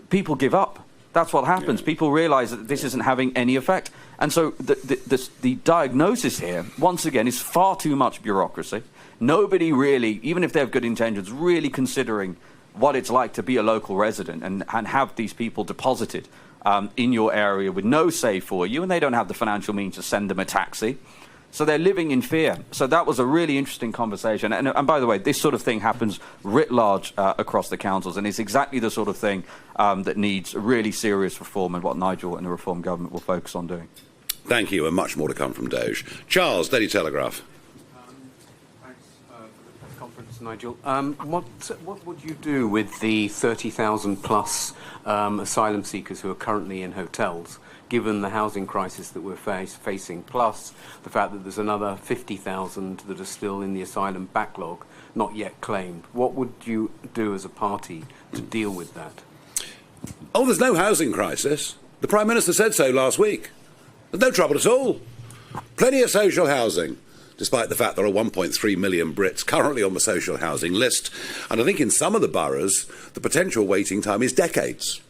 people give up. That's what happens. Yeah. People realise that this isn't having any effect. And so the diagnosis here, once again, is far too much bureaucracy. Nobody really, even if they have good intentions, really considering what it's like to be a local resident and have these people deposited in your area with no say for you, and they don't have the financial means to send them a taxi. So they're living in fear. So that was a really interesting conversation. And by the way, this sort of thing happens writ large across the councils, and it's exactly the sort of thing that needs really serious reform, and what Nigel and the Reform government will focus on doing. Thank you, and much more to come from Doge. Charles, Daily Telegraph. Thanks for the press conference, Nigel. What would you do with the 30,000 plus asylum seekers who are currently in hotels, given the housing crisis that we're facing, plus the fact that there's another 50,000 that are still in the asylum backlog, not yet claimed? What would you do as a party to deal with that? Oh, there's no housing crisis. The Prime Minister said so last week. There's no trouble at all. Plenty of social housing, despite the fact there are 1.3 million Brits currently on the social housing list. And I think in some of the boroughs, the potential waiting time is decades.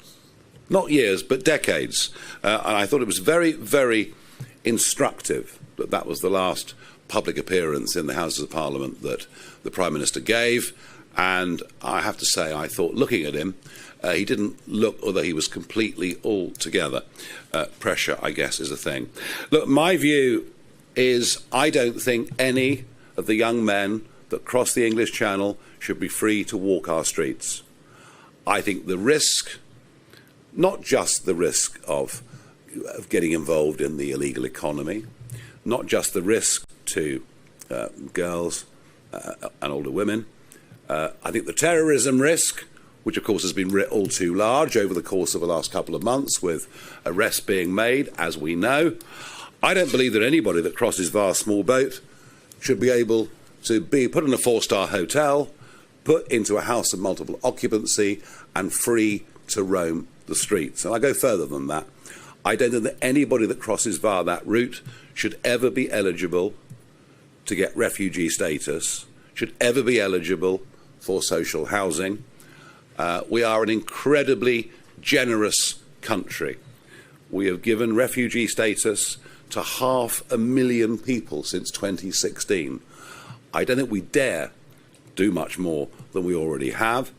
Not years, but decades. And I thought it was very, very instructive that that was the last public appearance in the Houses of Parliament that the Prime Minister gave. And I have to say, I thought, looking at him, he didn't look, although he was completely all together. Pressure, I guess, is a thing. Look, my view is I don't think any of the young men that cross the English Channel should be free to walk our streets. I think the risk, not just the risk of getting involved in the illegal economy, not just the risk to girls and older women, I think the terrorism risk which of course has been writ all too large over the course of the last couple of months, with arrests being made, as we know. I don't believe that anybody that crosses via small boat should be able to be put in a 4-star hotel, put into a house of multiple occupancy, and free to roam the streets. And I go further than that. I don't think that anybody that crosses via that route should ever be eligible to get refugee status, should ever be eligible for social housing. We are an incredibly generous country. We have given refugee status to 500,000 people since 2016. I don't think we dare do much more than we already have.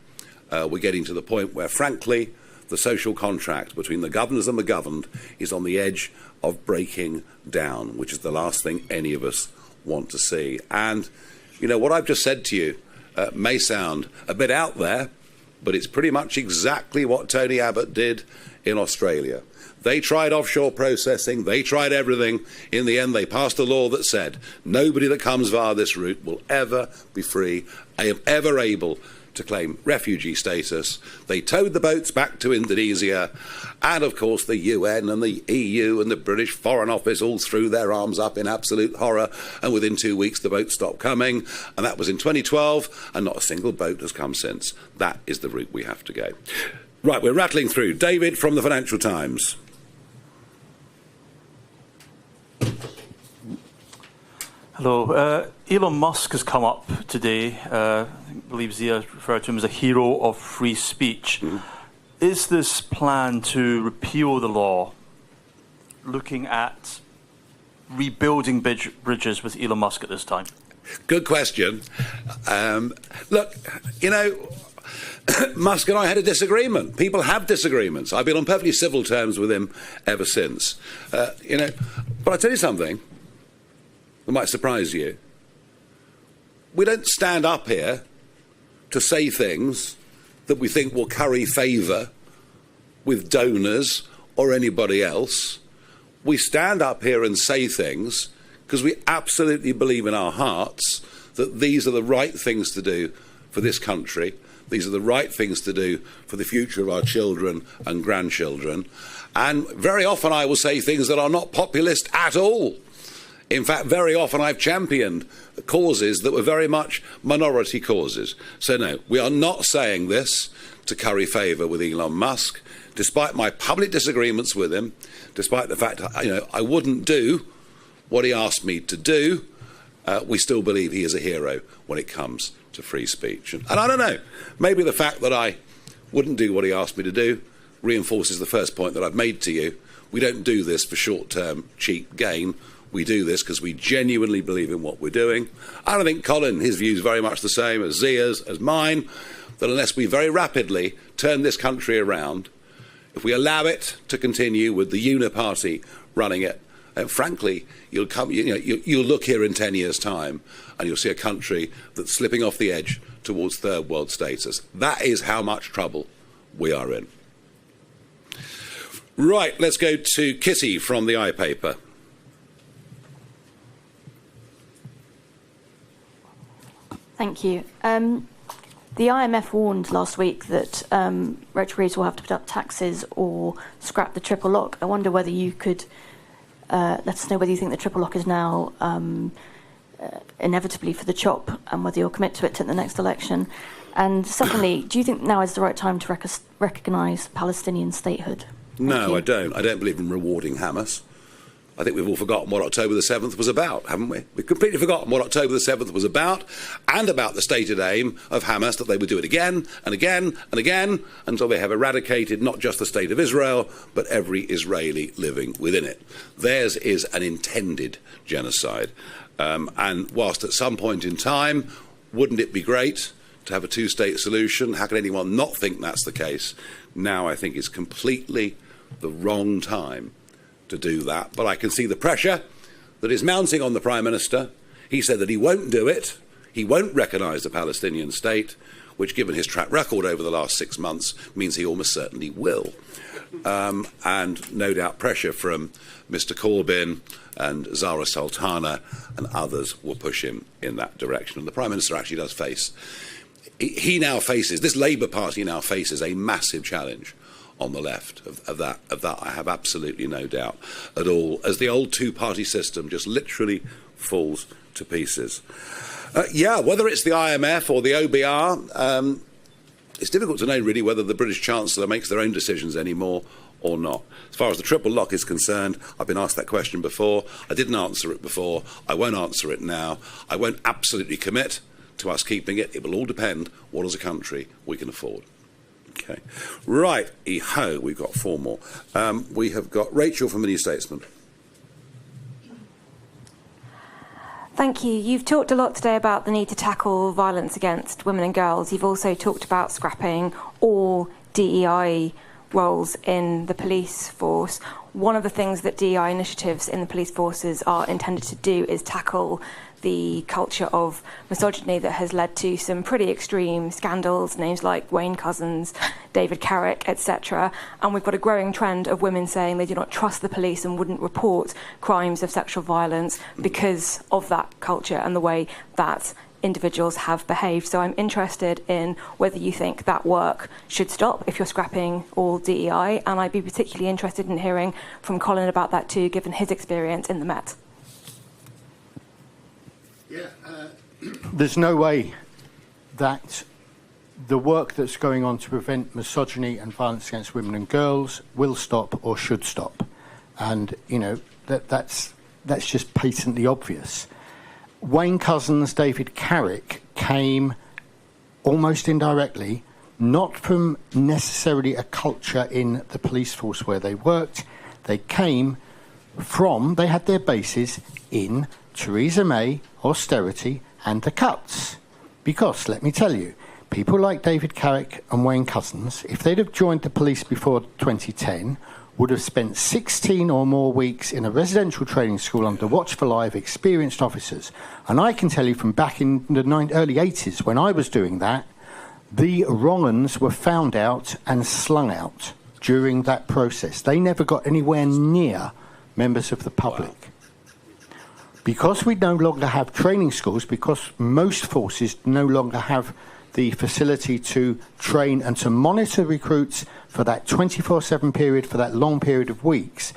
We're getting to the point where, frankly, the social contract between the governors and the governed is on the edge of breaking down, which is the last thing any of us want to see. And, you know, what I've just said to you may sound a bit out there, but it's pretty much exactly what Tony Abbott did in Australia. They tried offshore processing, they tried everything. In the end, they passed a law that said nobody that comes via this route will ever be free, ever able to claim refugee status. They towed the boats back to Indonesia, and of course the UN and the EU and the British Foreign Office all threw their arms up in absolute horror, and within 2 weeks the boats stopped coming, and that was in 2012, and not a single boat has come since. That is the route we have to go. Right, we're rattling through. David from the Financial Times. Hello. Elon Musk has come up today. I believe Zia referred to him as a hero of free speech. Is this plan to repeal the law looking at rebuilding bridges with Elon Musk at this time? Good question. Look, you know, Musk and I had a disagreement. People have disagreements. I've been on perfectly civil terms with him ever since. You know, but I'll tell you something that might surprise you. We don't stand up here to say things that we think will curry favour with donors or anybody else. We stand up here and say things because we absolutely believe in our hearts that these are the right things to do for this country. These are the right things to do for the future of our children and grandchildren. And very often I will say things that are not populist at all. In fact, very often I've championed causes that were very much minority causes. So no, we are not saying this to curry favour with Elon Musk, despite my public disagreements with him, despite the fact, you know, I wouldn't do what he asked me to do. We still believe he is a hero when it comes to free speech. And I don't know, maybe the fact that I wouldn't do what he asked me to do reinforces the first point that I've made to you. We don't do this for short-term cheap gain. We do this because we genuinely believe in what we're doing. And I think Colin, his view is very much the same as Zia's, as mine, that unless we very rapidly turn this country around, if we allow it to continue with the uniparty running it, and frankly, you'll look here in 10 years' time and you'll see a country that's slipping off the edge towards third world status. That is how much trouble we are in. Right, let's go to Kitty from the iPaper. Thank you. The IMF warned last week that retrogrades will have to put up taxes or scrap the triple lock. I wonder whether you could let us know whether you think the triple lock is now inevitably for the chop and whether you'll commit to it at the next election. And secondly, do you think now is the right time to recognise Palestinian statehood? No, I don't. I don't believe in rewarding Hamas. I think we've all forgotten what October the 7th was about, haven't we? We've completely forgotten what October the 7th was about, and about the stated aim of Hamas that they would do it again and again and again until they have eradicated not just the state of Israel, but every Israeli living within it. Theirs is an intended genocide. And whilst at some point in time, wouldn't it be great to have a two-state solution? How can anyone not think that's the case? Now I think it's completely the wrong time to do that, but I can see the pressure that is mounting on the Prime Minister. He said that he won't do it. He won't recognise the Palestinian state, which, given his track record over the last 6 months, means he almost certainly will. And no doubt pressure from Mr Corbyn and Zara Sultana and others will push him in that direction. And the Prime Minister actually does face he now faces, this Labour Party now faces a massive challenge on the left of that. I have absolutely no doubt at all, as the old two-party system just literally falls to pieces. Whether it's the IMF or the OBR, it's difficult to know really whether the British Chancellor makes their own decisions anymore or not. As far as the triple lock is concerned, I've been asked that question before. I didn't answer it before. I won't answer it now. I won't absolutely commit to us keeping it. It will all depend what as a country we can afford. Okay. Right, we've got 4 more. We have got Rachel from the New Statesman. Thank you. You've talked a lot today about the need to tackle violence against women and girls. You've also talked about scrapping all DEI roles in the police force. One of the things that DEI initiatives in the police forces are intended to do is tackle the culture of misogyny that has led to some pretty extreme scandals, names like Wayne Couzens, David Carrick, etc. And we've got a growing trend of women saying they do not trust the police and wouldn't report crimes of sexual violence because of that culture and the way that individuals have behaved. So I'm interested in whether you think that work should stop if you're scrapping all DEI, and I'd be particularly interested in hearing from Colin about that too, given his experience in the Met. There's no way that the work that's going on to prevent misogyny and violence against women and girls will stop or should stop. And, that's just patently obvious. Wayne Couzens, David Carrick came almost indirectly, not from necessarily a culture in the police force where they worked. They had their bases in Theresa May, austerity, and the cuts. Because, let me tell you, people like David Carrick and Wayne Couzens, if they'd have joined the police before 2010, would have spent 16 or more weeks in a residential training school under watchful eye of experienced officers. And I can tell you from back in the early 80s, when I was doing that, the wrong-uns were found out and slung out during that process. They never got anywhere near members of the public. Because we no longer have training schools, because most forces no longer have the facility to train and to monitor recruits for that 24/7 period, for that long period of weeks,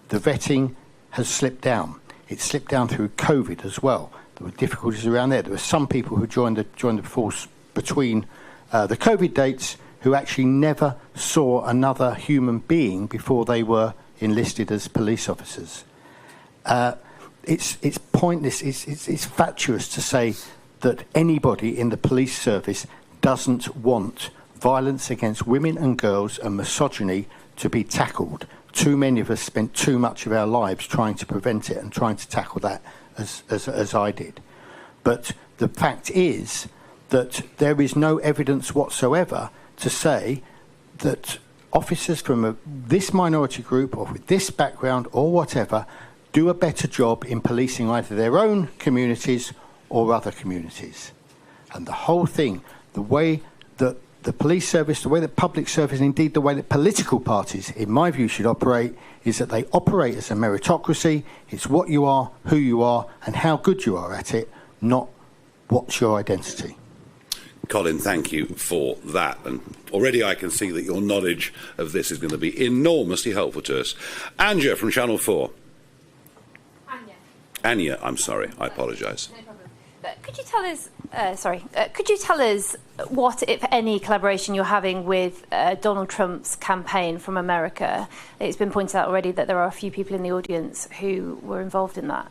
the vetting has slipped down. It slipped down through COVID as well. There were difficulties around there. There were some people who joined the force between the COVID dates who actually never saw another human being before they were enlisted as police officers. It's pointless, it's fatuous to say that anybody in the police service doesn't want violence against women and girls and misogyny to be tackled. Too many of us spent too much of our lives trying to prevent it and trying to tackle that as I did. But the fact is that there is no evidence whatsoever to say that officers from this minority group or with this background or whatever do a better job in policing either their own communities or other communities. And the whole thing, the way that the police service, the way that public service, and indeed the way that political parties, in my view, should operate, is that they operate as a meritocracy. It's what you are, who you are, and how good you are at it, not what's your identity. Colin, thank you for that. And already I can see that your knowledge of this is going to be enormously helpful to us. Anja from Channel 4. Anya, I'm sorry, I apologise. No problem. Could you tell us, could you tell us what, if any, collaboration you're having with Donald Trump's campaign from America? It's been pointed out already that there are a few people in the audience who were involved in that.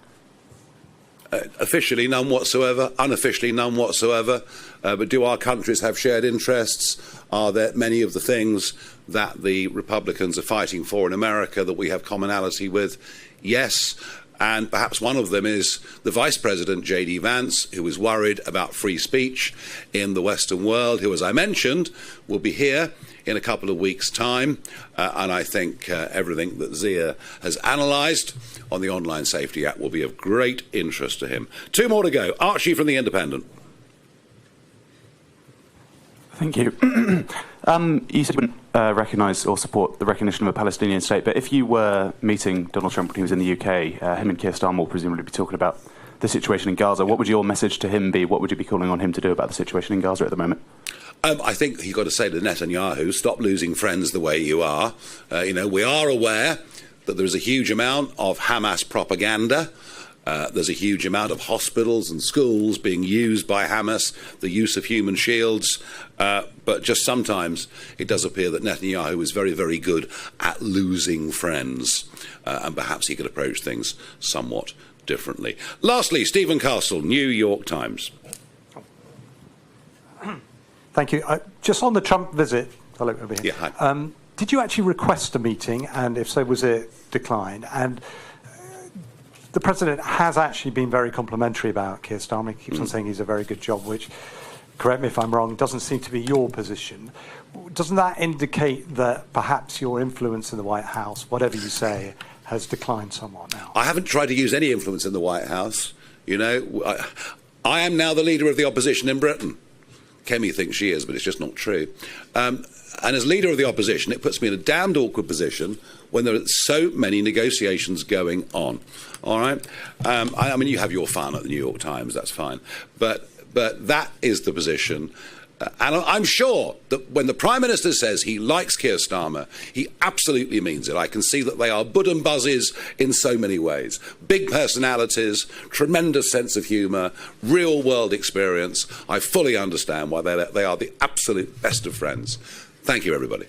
Officially, none whatsoever. Unofficially, none whatsoever. But do our countries have shared interests? Are there many of the things that the Republicans are fighting for in America that we have commonality with? Yes. And perhaps one of them is the Vice President, J.D. Vance, who is worried about free speech in the Western world, who, as I mentioned, will be here in a couple of weeks' time. And I think everything that Zia has analysed on the Online Safety Act will be of great interest to him. 2 more to go. Archie from The Independent. Thank you. You said you wouldn't recognise or support the recognition of a Palestinian state, but if you were meeting Donald Trump when he was in the UK, him and Keir Starmer will presumably be talking about the situation in Gaza. What would your message to him be? What would you be calling on him to do about the situation in Gaza at the moment? I think you've got to say to Netanyahu, stop losing friends the way you are. We are aware that there is a huge amount of Hamas propaganda. There's a huge amount of hospitals and schools being used by Hamas, the use of human shields. But just sometimes it does appear that Netanyahu is very, very good at losing friends. And perhaps he could approach things somewhat differently. Lastly, Stephen Castle, New York Times. Thank you. Just on the Trump visit, hello over here. Yeah, hi. Did you actually request a meeting, and if so, was it declined? And the president has actually been very complimentary about Keir Starmer. He keeps on saying he's a very good job, which, correct me if I'm wrong, doesn't seem to be your position. Doesn't that indicate that perhaps your influence in the White House, whatever you say, has declined somewhat now? I haven't tried to use any influence in the White House. I am now the leader of the opposition in Britain. Kemi thinks she is, but it's just not true. And as leader of the opposition, it puts me in a damned awkward position when there are so many negotiations going on. All right? I mean, you have your fun at the New York Times, that's fine. But that is the position. And I'm sure that when the Prime Minister says he likes Keir Starmer, he absolutely means it. I can see that they are bud and buzzes in so many ways. Big personalities, tremendous sense of humour, real-world experience. I fully understand why they are the absolute best of friends. Thank you, everybody.